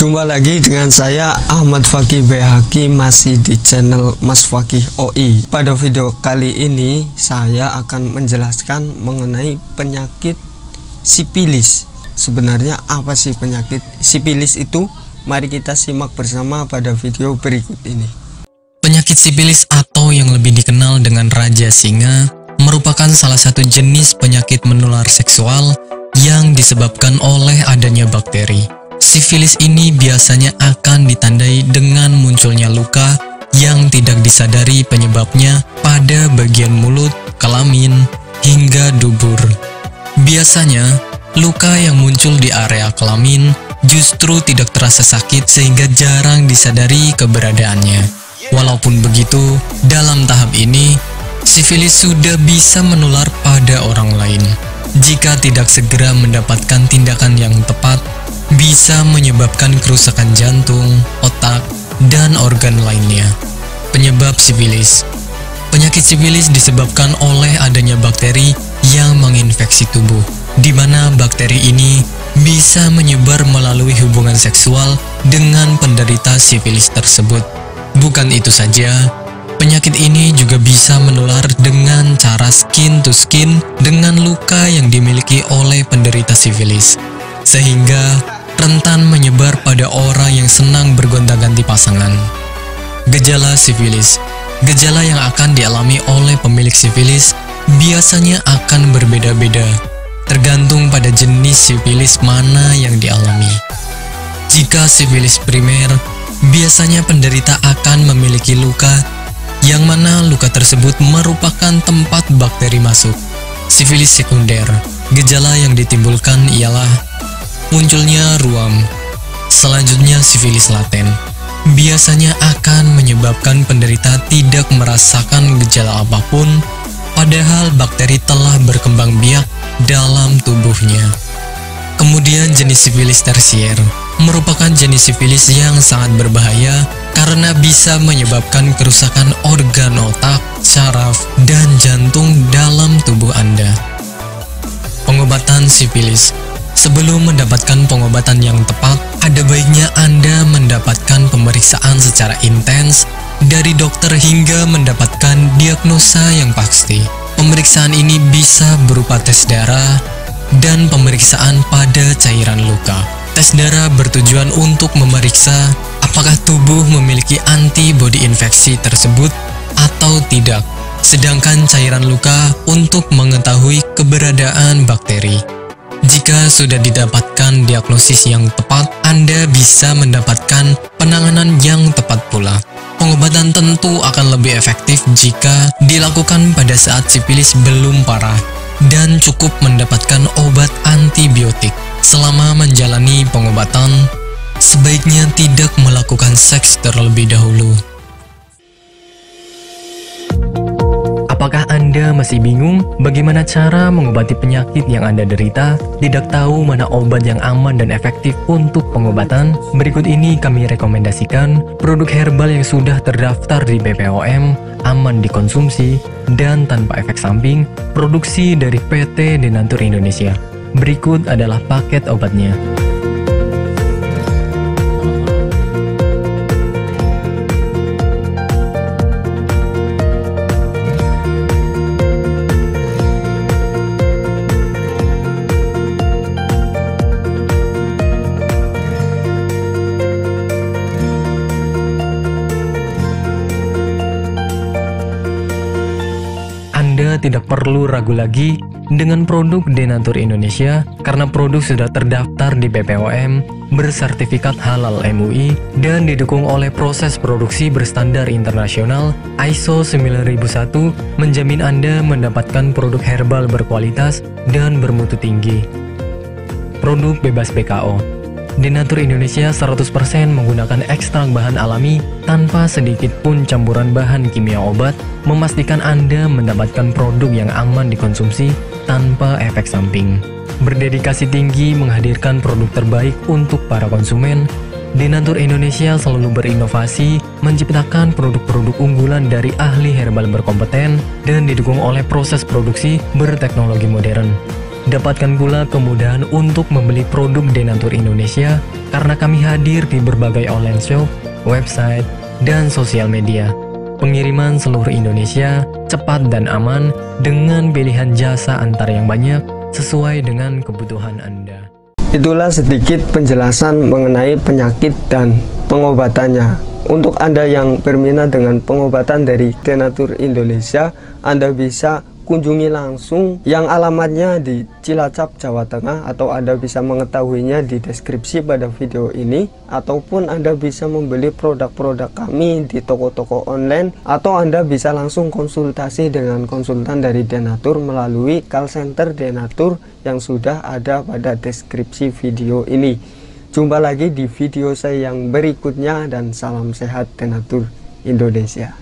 Jumpa lagi dengan saya Ahmad Fakih BHQ, masih di channel Mas Fakih OI. Pada video kali ini saya akan menjelaskan mengenai penyakit sipilis. Sebenarnya apa sih penyakit sipilis itu? Mari kita simak bersama pada video berikut ini. Penyakit sipilis atau yang lebih dikenal dengan Raja Singa merupakan salah satu jenis penyakit menular seksual yang disebabkan oleh adanya bakteri. Sifilis ini biasanya akan ditandai dengan munculnya luka yang tidak disadari penyebabnya pada bagian mulut, kelamin, hingga dubur. Biasanya, luka yang muncul di area kelamin justru tidak terasa sakit sehingga jarang disadari keberadaannya. Walaupun begitu, dalam tahap ini, sifilis sudah bisa menular pada orang lain. Jika tidak segera mendapatkan tindakan yang tepat, bisa menyebabkan kerusakan jantung, otak, dan organ lainnya. Penyebab sifilis. Penyakit sifilis disebabkan oleh adanya bakteri yang menginfeksi tubuh, di mana bakteri ini bisa menyebar melalui hubungan seksual dengan penderita sifilis tersebut. Bukan itu saja, penyakit ini juga bisa menular dengan cara skin to skin dengan luka yang dimiliki oleh penderita sifilis, sehingga rentan menyebar pada orang yang senang bergonta-ganti pasangan. Gejala sifilis. Gejala yang akan dialami oleh pemilik sifilis biasanya akan berbeda-beda, tergantung pada jenis sifilis mana yang dialami. Jika sifilis primer, biasanya penderita akan memiliki luka, yang mana luka tersebut merupakan tempat bakteri masuk. Sifilis sekunder. Gejala yang ditimbulkan ialah munculnya ruam. Selanjutnya sifilis laten. Biasanya akan menyebabkan penderita tidak merasakan gejala apapun, padahal bakteri telah berkembang biak dalam tubuhnya. Kemudian jenis sifilis tersier merupakan jenis sifilis yang sangat berbahaya karena bisa menyebabkan kerusakan organ otak, saraf, dan jantung dalam tubuh Anda. Pengobatan sifilis. Sebelum mendapatkan pengobatan yang tepat, ada baiknya Anda mendapatkan pemeriksaan secara intens dari dokter hingga mendapatkan diagnosa yang pasti. Pemeriksaan ini bisa berupa tes darah dan pemeriksaan pada cairan luka. Tes darah bertujuan untuk memeriksa apakah tubuh memiliki antibodi infeksi tersebut atau tidak, sedangkan cairan luka untuk mengetahui keberadaan bakteri. Jika sudah didapatkan diagnosis yang tepat, Anda bisa mendapatkan penanganan yang tepat pula. Pengobatan tentu akan lebih efektif jika dilakukan pada saat sifilis belum parah dan cukup mendapatkan obat antibiotik. Selama menjalani pengobatan, sebaiknya tidak melakukan seks terlebih dahulu. Apakah Anda masih bingung bagaimana cara mengobati penyakit yang Anda derita? Tidak tahu mana obat yang aman dan efektif untuk pengobatan? Berikut ini kami rekomendasikan produk herbal yang sudah terdaftar di BPOM, aman dikonsumsi, dan tanpa efek samping, produksi dari PT Denatur Indonesia. Berikut adalah paket obatnya. Anda tidak perlu ragu lagi dengan produk Denatur Indonesia karena produk sudah terdaftar di BPOM, bersertifikat halal MUI, dan didukung oleh proses produksi berstandar internasional ISO 9001, menjamin Anda mendapatkan produk herbal berkualitas dan bermutu tinggi. Produk bebas BKO. Denatur Indonesia 100% menggunakan ekstrak bahan alami tanpa sedikit pun campuran bahan kimia obat, memastikan Anda mendapatkan produk yang aman dikonsumsi tanpa efek samping. Berdedikasi tinggi menghadirkan produk terbaik untuk para konsumen, Denatur Indonesia selalu berinovasi, menciptakan produk-produk unggulan dari ahli herbal berkompeten dan didukung oleh proses produksi berteknologi modern. Dapatkan pula kemudahan untuk membeli produk Denatur Indonesia karena kami hadir di berbagai online shop, website, dan sosial media. Pengiriman seluruh Indonesia cepat dan aman dengan pilihan jasa antar yang banyak sesuai dengan kebutuhan Anda. Itulah sedikit penjelasan mengenai penyakit dan pengobatannya. Untuk Anda yang berminat dengan pengobatan dari Denatur Indonesia, Anda bisa kunjungi langsung yang alamatnya di Cilacap, Jawa Tengah, atau Anda bisa mengetahuinya di deskripsi pada video ini, ataupun Anda bisa membeli produk-produk kami di toko-toko online, atau Anda bisa langsung konsultasi dengan konsultan dari Denatur melalui call center Denatur yang sudah ada pada deskripsi video ini. Jumpa lagi di video saya yang berikutnya dan salam sehat Denatur Indonesia.